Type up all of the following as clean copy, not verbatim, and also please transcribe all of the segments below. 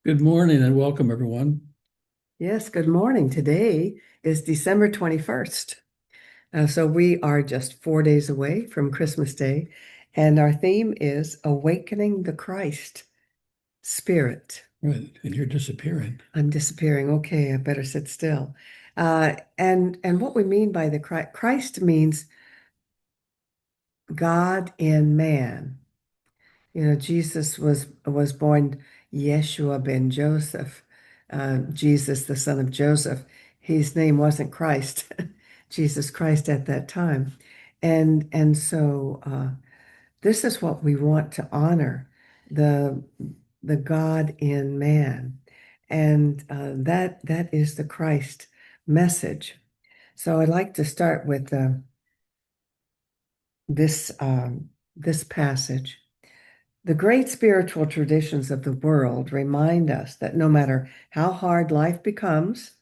Good morning and welcome, everyone. Yes, good morning. Today is December 21st. So we are just 4 days away from Christmas Day, and our theme is Awakening the Christ Spirit. Right, and you're disappearing. I'm disappearing. Okay, I better sit still. And what we mean by the Christ means God in man. Jesus was born Yeshua ben Joseph, Jesus, the son of Joseph. His name wasn't Christ, Jesus Christ at that time. And so this is what we want to honor, the the God in man. And that is the Christ message. So I'd like to start with this passage. The great spiritual traditions of the world remind us that no matter how hard life becomes,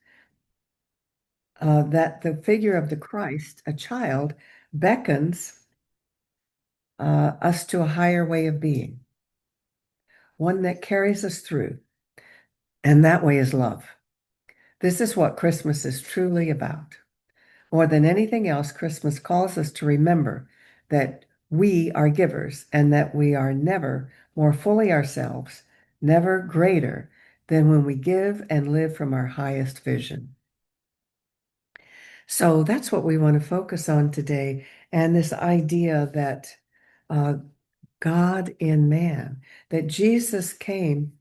that the figure of the Christ, a child, beckons us to a higher way of being, one that carries us through, and that way is love. This is what Christmas is truly about. More than anything else, Christmas calls us to remember that we are givers and that we are never more fully ourselves, never greater than when we give and live from our highest vision. So that's what we want to focus on today. And this idea that uh, God in man, that Jesus came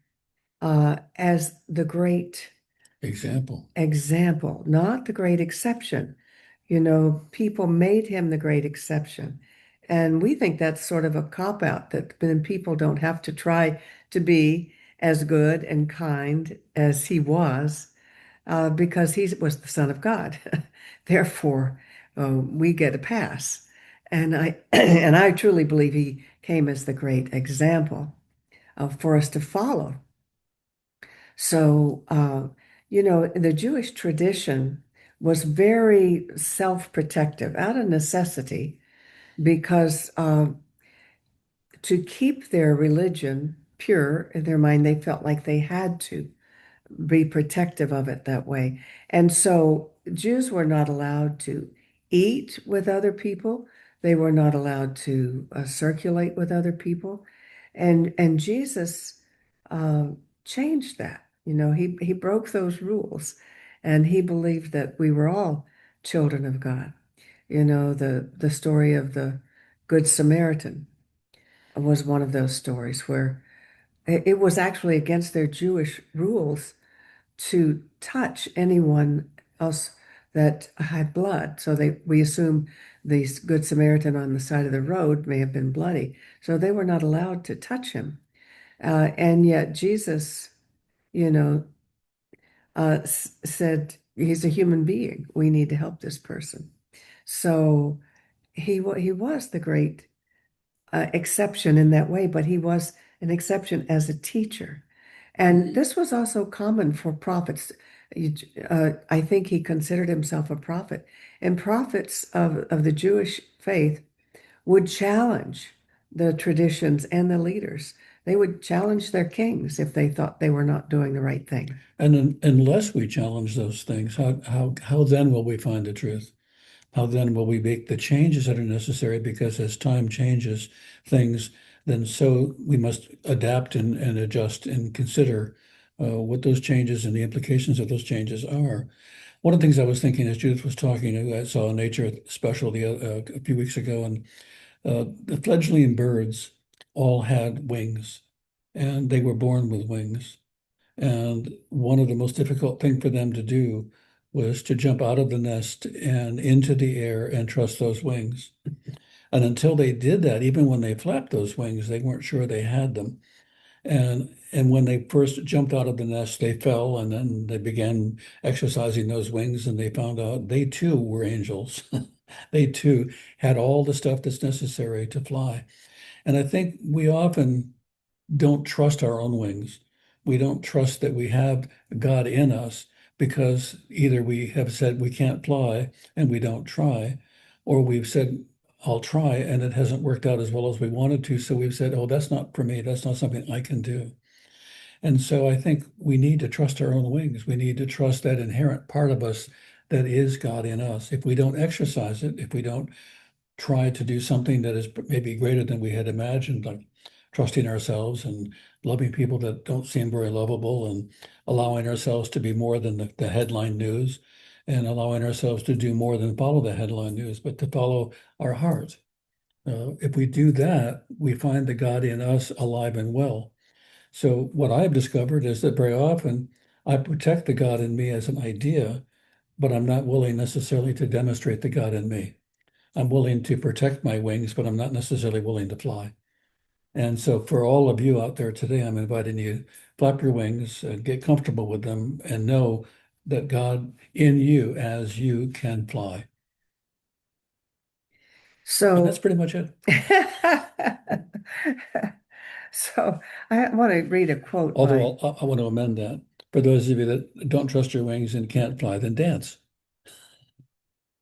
as the great Example. example, not the great exception. People made him the great exception. And we think that's sort of a cop out that then people don't have to try to be as good and kind as he was because he was the Son of God. Therefore, we get a pass. And I and I truly believe he came as the great example for us to follow. So, the Jewish tradition was very self-protective out of necessity because to keep their religion pure in their mind, they felt like they had to be protective of it that way. And so Jews were not allowed to eat with other people. They were not allowed to circulate with other people. And Jesus uh, changed that. He broke those rules, and he believed that we were all children of God. The story of the Good Samaritan was one of those stories where it was actually against their Jewish rules to touch anyone else that had blood. So we assume the Good Samaritan on the side of the road may have been bloody. So they were not allowed to touch him. And yet Jesus, you know, said he's a human being. We need to help this person. So he was the great exception in that way, but he was an exception as a teacher. And this was also common for prophets. I think he considered himself a prophet. And prophets of the Jewish faith would challenge the traditions and the leaders. They would challenge their kings if they thought they were not doing the right thing. Unless we challenge those things, how then will we find the truth? How then will we make the changes that are necessary? Because as time changes things, then so we must adapt and adjust and consider what those changes and the implications of those changes are. One of the things I was thinking as Judith was talking, I saw a nature special a few weeks ago, and the fledgling birds all had wings, and they were born with wings. And one of the most difficult thing for them to do was to jump out of the nest and into the air and trust those wings. And until they did that, even when they flapped those wings, they weren't sure they had them. And when they first jumped out of the nest, they fell, and then they began exercising those wings, and they found out they too were angels. They too had all the stuff that's necessary to fly. And I think we often don't trust our own wings. We don't trust that we have God in us because either we have said we can't fly and we don't try, or we've said, I'll try, and it hasn't worked out as well as we wanted to. So we've said, oh, that's not for me. That's not something I can do. And so I think we need to trust our own wings. We need to trust that inherent part of us that is God in us. If we don't exercise it, if we don't try to do something that is maybe greater than we had imagined, like trusting ourselves and loving people that don't seem very lovable, and allowing ourselves to be more than the headline news, and allowing ourselves to do more than follow the headline news, but to follow our heart. If we do that, we find the God in us alive and well. So what I've discovered is that very often I protect the God in me as an idea, but I'm not willing necessarily to demonstrate the God in me. I'm willing to protect my wings, but I'm not necessarily willing to fly. And so for all of you out there today, I'm inviting you, flap your wings, get comfortable with them, and know that God in you as you can fly. And that's So, pretty much it. so I want to read a quote by, Although I want to amend that. For those of you that don't trust your wings and can't fly, then dance.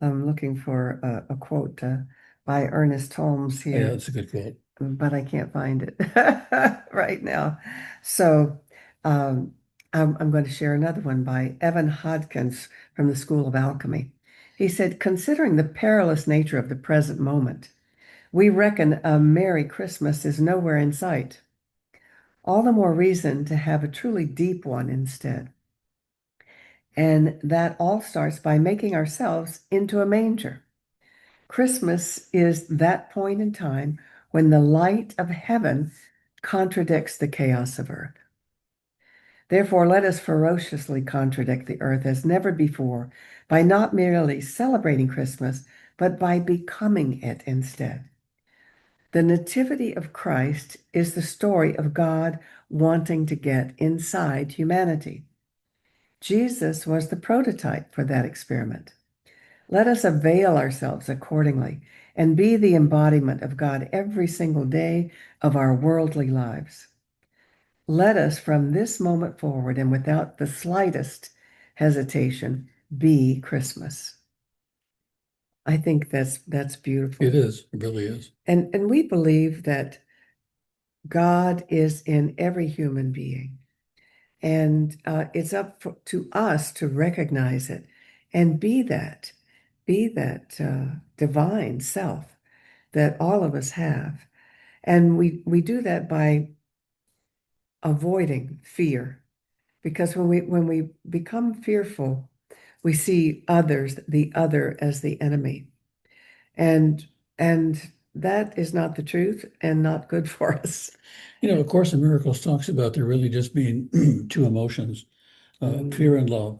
I'm looking for a quote by Ernest Holmes Yeah, here, that's a good quote. but I can't find it right now. So um, I'm going to share another one by Evan Hodkins from the School of Alchemy. He said, considering the perilous nature of the present moment, we reckon a Merry Christmas is nowhere in sight. All the more reason to have a truly deep one instead. And that all starts by making ourselves into a manger. Christmas is that point in time when the light of heaven contradicts the chaos of earth. Therefore, let us ferociously contradict the earth as never before by not merely celebrating Christmas, but by becoming it instead. The Nativity of Christ is the story of God wanting to get inside humanity. Jesus was the prototype for that experiment. Let us avail ourselves accordingly and be the embodiment of God every single day of our worldly lives. Let us, from this moment forward and without the slightest hesitation, be Christmas. I think that's It beautiful. is. It really is. And we believe that God is in every human being. And it's to us to recognize it and be that divine self that all of us have. And we do that by avoiding fear, because when we become fearful, we see the other as the enemy, and and that is not the truth and not good for us. A Course in Miracles talks about there really just being two emotions, fear and love.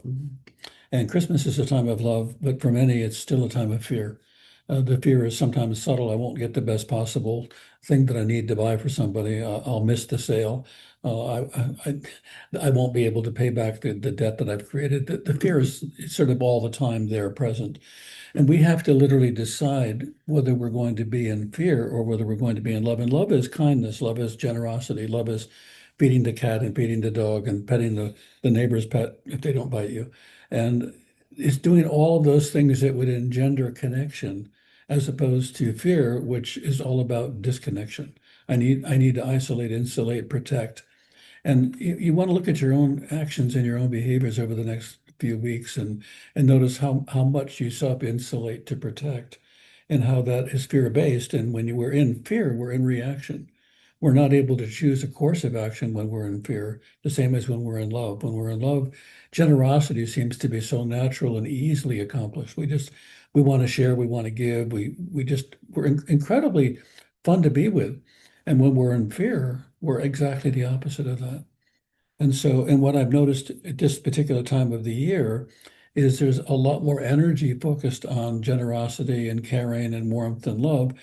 And Christmas is a time of love, but for many, it's still a time of fear. The fear is sometimes subtle. I won't get the best possible thing that I need to buy for somebody. I'll miss the sale. I won't be able to pay back the debt that I've created. The fear is sort of all the time there present. And we have to literally decide whether we're going to be in fear or whether we're going to be in love. And love is kindness, love is generosity, love is feeding the cat and feeding the dog and petting the neighbor's pet if they don't bite you. And it's doing all of those things that would engender connection as opposed to fear, which is all about disconnection. I need to isolate, insulate, protect. And you want to look at your own actions and your own behaviors over the next few weeks and notice how much you self-insulate to protect and how that is fear-based. And when we're in fear, we're in reaction. We're not able to choose a course of action when we're in fear, the same as when we're in love. When we're in love, generosity seems to be so natural and easily accomplished. We want to share, we want to give, we're incredibly fun to be with. And when we're in fear, we're exactly the opposite of that. And what I've noticed at this particular time of the year is there's a lot more energy focused on generosity and caring and warmth and love.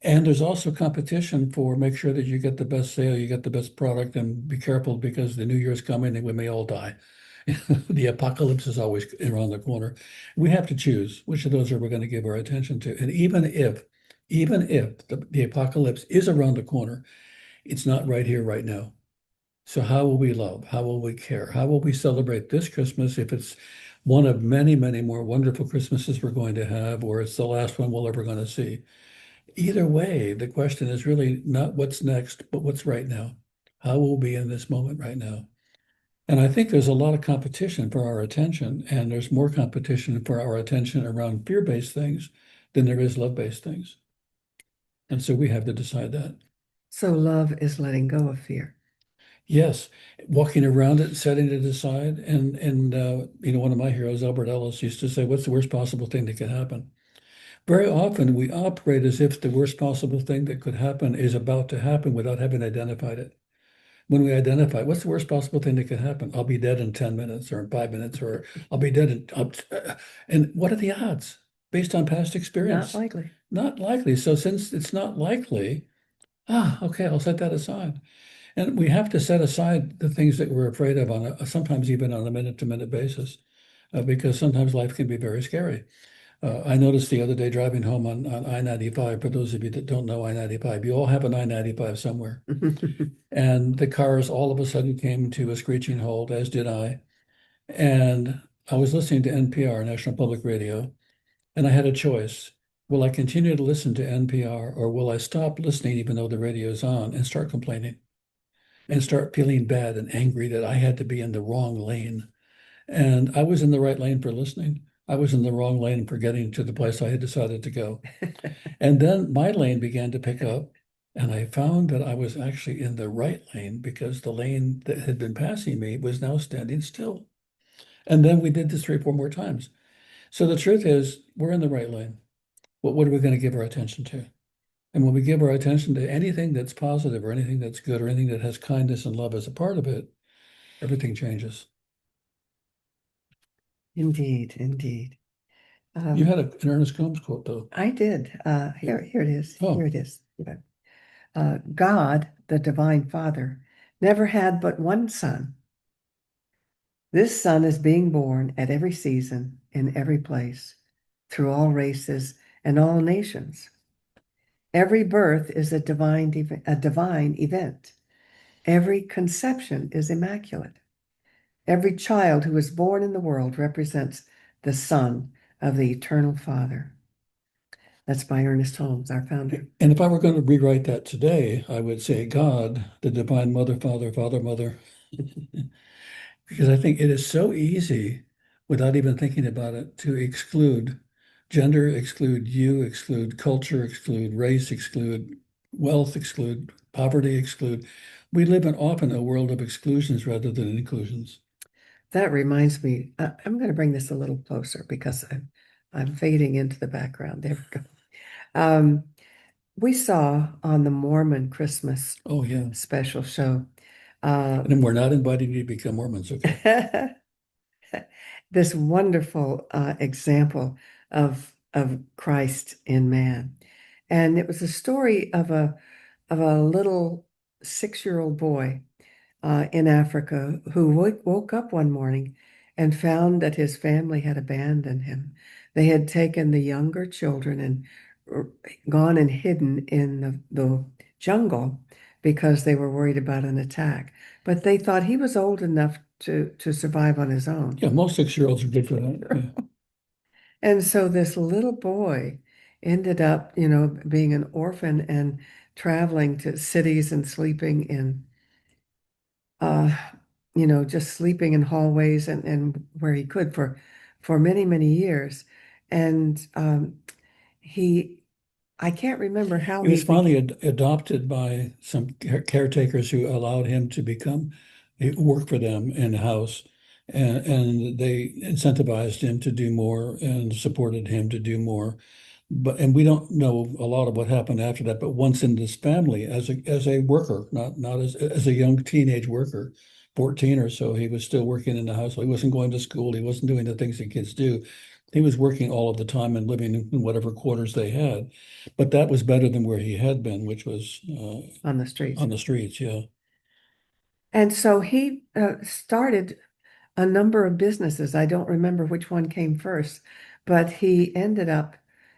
And there's also competition for make sure that you get the best sale, you get the best product, and be careful because the new year's coming and we may all die. The apocalypse is always around the corner. We have to choose which of those are we going to give our attention to. And even if the apocalypse is around the corner, it's not right here, right now. So how will we love? How will we care? How will we celebrate this Christmas if it's one of many, many more wonderful Christmases we're going to have, or it's the last one we're ever going to see? Either way, the question is really not what's next, but what's right now. How will we be in this moment right now? And I think there's a lot of competition for our attention, and there's more competition for our attention around fear-based things than there is love-based things. And so we have to decide that. So love is letting go of fear. Yes, walking around it, setting it aside, and one of my heroes, Albert Ellis, used to say, "What's the worst possible thing that could happen?" Very often we operate as if the worst possible thing that could happen is about to happen without having identified it. When we identify, what's the worst possible thing that could happen? I'll be dead in 10 minutes or in 5 minutes, or I'll be dead and what are the odds based on past Not experience? likely. Not likely. So since it's not likely, okay, I'll set that aside. And we have to set aside the things that we're afraid of on sometimes even on a minute-to-minute basis, because sometimes life can be very scary. I noticed the other day driving home on I-95, for those of you that don't know I-95, you all have an I-95 somewhere. And the cars all of a sudden came to a screeching halt, as did I. And I was listening to NPR, National Public Radio, and I had a choice. Will I continue to listen to NPR, or will I stop listening even though the radio is on and start complaining and start feeling bad and angry that I had to be in the wrong lane? And I was in the right lane for listening. I was in the wrong lane for getting to the place I had decided to go. And then my lane began to pick up, and I found that I was actually in the right lane because the lane that had been passing me was now standing still. And then we did this 3 or 4 more times. So the truth is, we're in the right lane. What are we going to give our attention to? And when we give our attention to anything that's positive or anything that's good or anything that has kindness and love as a part of it, everything changes. Indeed, indeed. You had an Ernest Combs quote, though. I did. Here it is. Oh. Here it is. God, the Divine Father, never had but one son. This son is being born at every season, in every place, through all races and all nations. Every birth is a divine event. Every conception is immaculate. Every child who is born in the world represents the Son of the Eternal Father. That's by Ernest Holmes, our founder. And if I were going to rewrite that today, I would say God, the Divine Mother, Father, Father, Mother. Because I think it is so easy, without even thinking about it, to exclude gender, exclude you, exclude culture, exclude race, exclude wealth, exclude poverty, exclude. We live in often a world of exclusions rather than inclusions. That reminds me, I'm going to bring this a little closer because I'm fading into the background. There we go. We saw on the Mormon Christmas Oh, yeah. special show. And we're not inviting you to become Mormons, okay? This wonderful example of Christ in man. And it was a story of a little 6-year-old boy in Africa who woke up one morning and found that his family had abandoned him. They had taken the younger children and gone and hidden in the jungle because they were worried about an attack. But they thought he was old enough to survive on his own. Yeah, most 6-year-olds are good for that. Yeah. And so this little boy ended up, being an orphan and traveling to cities and sleeping in uh, just sleeping in hallways and where he could for many, many years. And I can't remember how He was finally adopted by some caretakers who allowed him to work for them in the house. And they incentivized him to do more and supported him to do more. And we don't know a lot of what happened after that, but once in this family as a worker, not as a young teenage worker, 14 or so, he was still working in the house. He wasn't going to school. He wasn't doing the things that kids do. He was working all of the time and living in whatever quarters they had. But that was better than where he had been, which was on the streets. on the streets, yeah. And so he started a number of businesses. I don't remember which one came first, but he ended up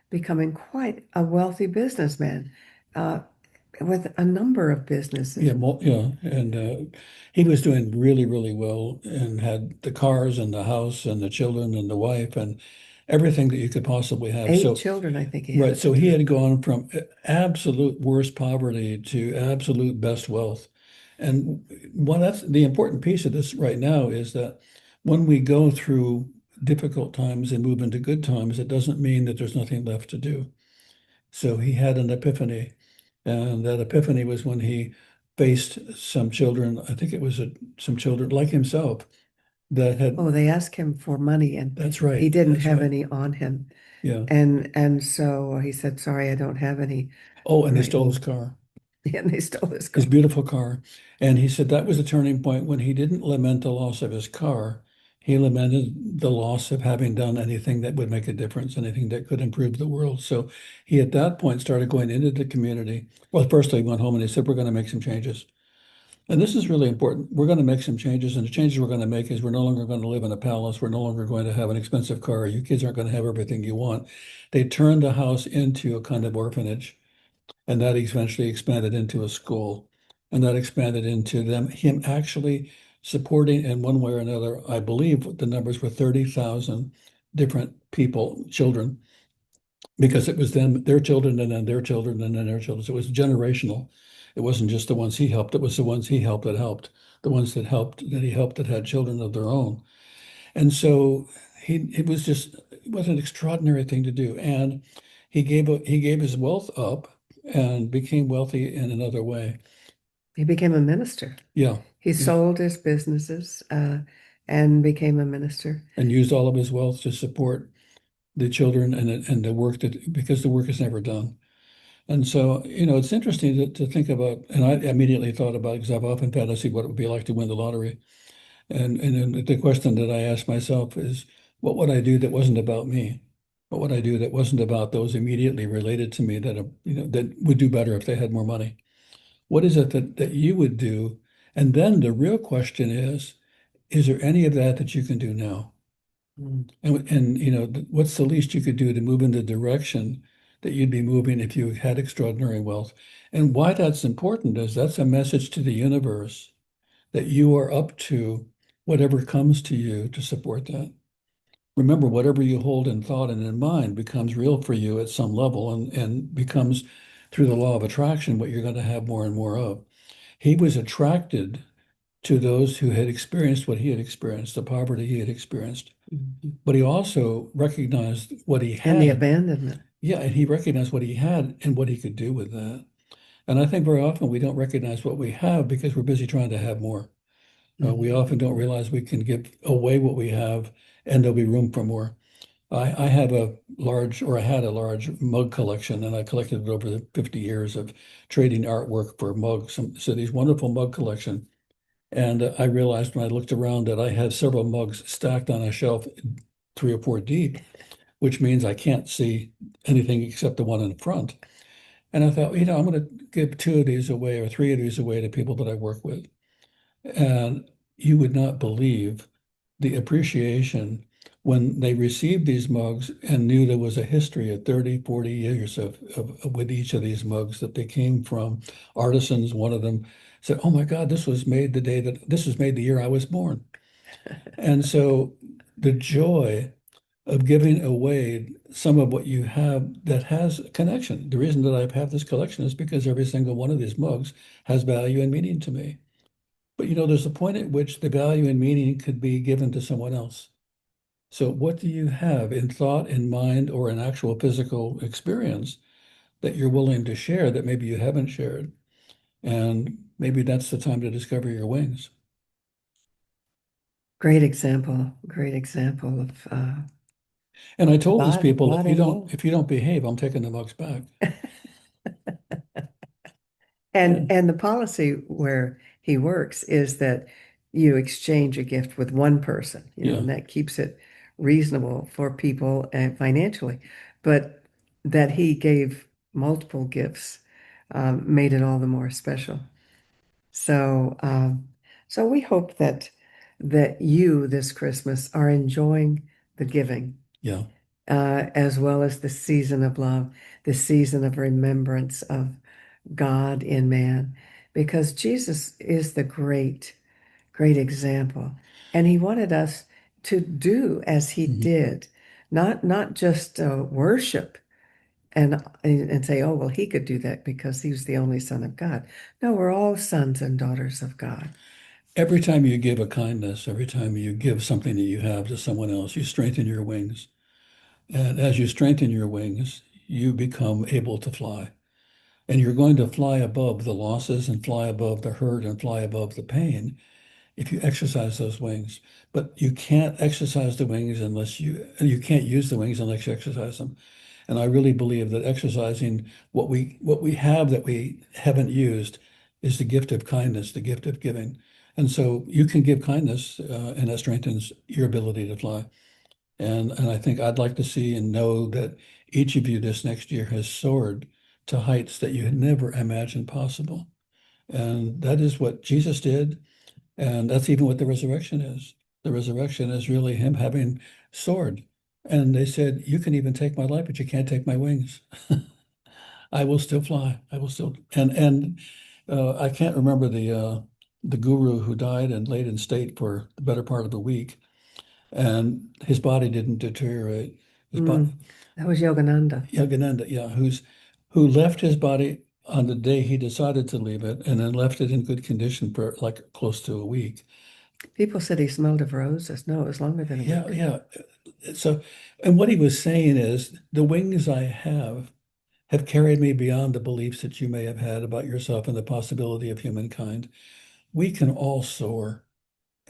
becoming quite a wealthy businessman with a number of businesses. Yeah, and he was doing really, really well and had the cars and the house and the children and the wife and everything that you could possibly have. 8 So, children, I think he had. right, so he had gone from absolute worst poverty to absolute best wealth. And one that's the important piece of this right now is that when we go through difficult times and move into good times, it doesn't mean that there's nothing left to do. So he had an epiphany, and that epiphany was when he faced some children, I think it was some children like himself that Oh, had, they asked him for money and that's he right, didn't that's have right. any on him. Yeah. And so he said, sorry, I don't have any. Oh, and they Right. stole his car. And they stole his His car. beautiful car. And he said that was a turning point when he didn't lament the loss of his car. He lamented the loss of having done anything that would make a difference, anything that could improve the world. So he at that point started going into the community. Well, first he went home and he said, we're going to make some changes. And this is really important. We're going to make some changes. And the changes we're going to make is we're no longer going to live in a palace. We're no longer going to have an expensive car. You kids aren't going to have everything you want. They turned the house into a kind of orphanage. And that eventually expanded into a school. And that expanded into him actually supporting in one way or another, I believe the numbers were 30,000 different people, children, because it was them, their children, and then their children, and then their children. So it was generational. It wasn't just the ones he helped, it was the ones he helped that helped, the ones that he helped that had children of their own. And so it was an extraordinary thing to do. And he gave his wealth up and became wealthy in another way. He became a minister. Yeah, He yeah. sold his businesses and became a minister. And used all of his wealth to support the children and the work that because the work is never done. And so, it's interesting to think about, and I immediately thought about because I've often fantasy what it would be like to win the lottery. And then the question that I ask myself is, what would I do that wasn't about me? What would I do that wasn't about those immediately related to me that would do better if they had more money? What is it that you would do? And then the real question is there any of that that you can do now? Mm. And what's the least you could do to move in the direction that you'd be moving if you had extraordinary wealth? And why that's important is that's a message to the universe that you are up to whatever comes to you to support that. Remember, whatever you hold in thought and in mind becomes real for you at some level and becomes through the law of attraction what you're going to have more and more of. He was attracted to those who had experienced what he had experienced, the poverty he had experienced. Mhm. But he also recognized what he And the had. abandonment. Yeah, and he recognized what he had and what he could do with that. And I think very often we don't recognize what we have because we're busy trying to have more. We Mhm. often don't realize we can give away what we have and there'll be room for more. I have I had a large mug collection, and I collected it over the 50 years of trading artwork for mugs. So these wonderful mug collection. And I realized when I looked around that I had several mugs stacked on a shelf 3 or 4 deep, which means I can't see anything except the one in front. And I thought, I'm going to give 2 of these away or 3 of these away to people that I work with. And you would not believe the appreciation when they received these mugs and knew there was a history of 30, 40 years with each of these mugs that they came from artisans. One of them said, "Oh my God, this was made the year I was born." And so the joy of giving away some of what you have that has a connection. The reason that I have this collection is because every single one of these mugs has value and meaning to me. But there's a point at which the value and meaning could be given to someone else. So what do you have in thought, in mind, or in actual physical experience that you're willing to share that maybe you haven't shared? And maybe that's the time to discover your wings. Great example of And I a told these people, lot in love. if you don't behave, I'm taking the mugs back. And And the policy where he works is that you exchange a gift with one person, yeah, and that keeps it reasonable for people financially. But that he gave multiple gifts made it all the more special. So, so we hope that you this Christmas are enjoying the giving, yeah, as well as the season of love, the season of remembrance of God in man, because Jesus is the great example. And he wanted us to do as he mhm, did, not just worship and say, oh, well, he could do that because he was the only son of God. No, we're all sons and daughters of God. Every time you give a kindness, every time you give something that you have to someone else, you strengthen your wings. And as you strengthen your wings, you become able to fly. And you're going to fly above the losses and fly above the hurt and fly above the pain if you exercise those wings. But you can't exercise the wings unless you can't use the wings unless you exercise them. And I really believe that exercising what we have that we haven't used is the gift of kindness, the gift of giving. And so you can give kindness, and that strengthens your ability to fly. And I think I'd like to see and know that each of you this next year has soared to heights that you had never imagined possible. And that is what Jesus did. And that's even what the resurrection is. The resurrection is really him having soared. And they said, you can even take my life, but you can't take my wings. I will still fly. I will still, and I can't remember the guru who died and laid in state for the better part of a week, and his body didn't deteriorate. His body, Mm, that was Yogananda. Yogananda, yeah, who left his body on the day he decided to leave it, and then left it in good condition for like close to a week. People said he smelled of roses. No, it was longer than a Yeah, week. yeah. So, and what he was saying is, the wings I have carried me beyond the beliefs that you may have had about yourself and the possibility of humankind. We can all soar.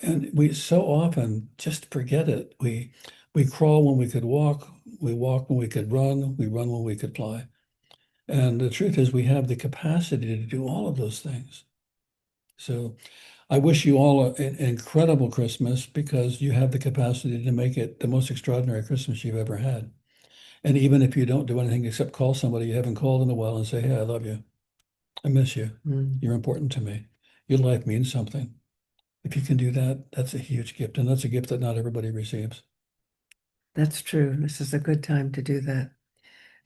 And we so often just forget it. We crawl when we could walk, we walk when we could run, we run when we could fly. And the truth is we have the capacity to do all of those things. So I wish you all an incredible Christmas because you have the capacity to make it the most extraordinary Christmas you've ever had. And even if you don't do anything except call somebody you haven't called in a while and say, hey, I love you. I miss you. Mm, You're important to me. Your life means something. If you can do that, that's a huge gift. And that's a gift that not everybody receives. that's true. This is a good time to do that.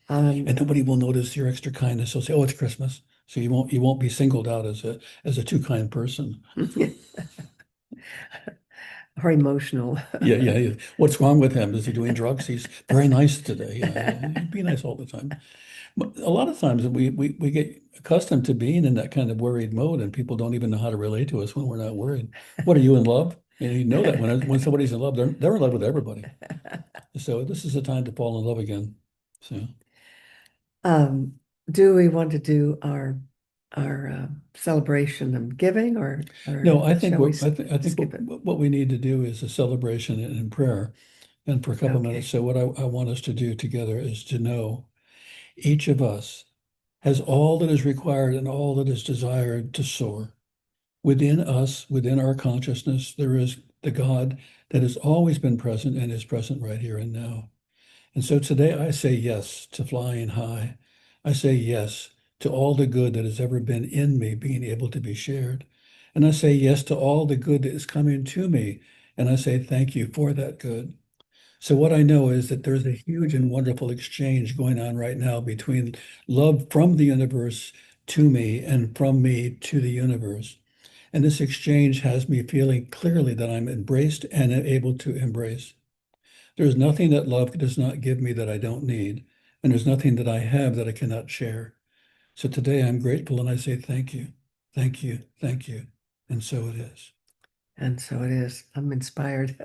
And nobody will notice your extra kindness. They'll say, oh, it's Christmas. So you won't be singled out as a too kind person. Or emotional. Yeah, yeah, yeah. What's wrong with him? Is he doing drugs? He's very nice today. Yeah, yeah. Be nice all the time. But a lot of times we get accustomed to being in that kind of worried mode, and people don't even know how to relate to us when we're not worried. What are you in love? And you know that when somebody's in love, they're in love with everybody. So this is the time to fall in love again. So Um, do we want to do our celebration of giving, or no, I think shall we I think skip it? what we need to do is a celebration and prayer, and for a couple minutes. Okay. So what I want us to do together is to know each of us has all that is required and all that is desired to soar. Within us, within our consciousness, there is the God that has always been present and is present right here and now. And so today I say yes to flying high. I say yes to all the good that has ever been in me being able to be shared. And I say yes to all the good that is coming to me. And I say thank you for that good. So what I know is that there's a huge and wonderful exchange going on right now between love from the universe to me and from me to the universe. And this exchange has me feeling clearly that I'm embraced and able to embrace. There's nothing that love does not give me that I don't need, and there's nothing that I have that I cannot share. So today I'm grateful and I say thank you, thank you, thank you. And so it is. And so it is. I'm inspired.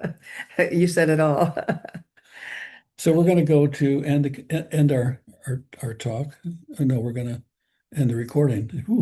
You said it all. So we're going to go to end our talk. No, we're going to end the recording. Ooh.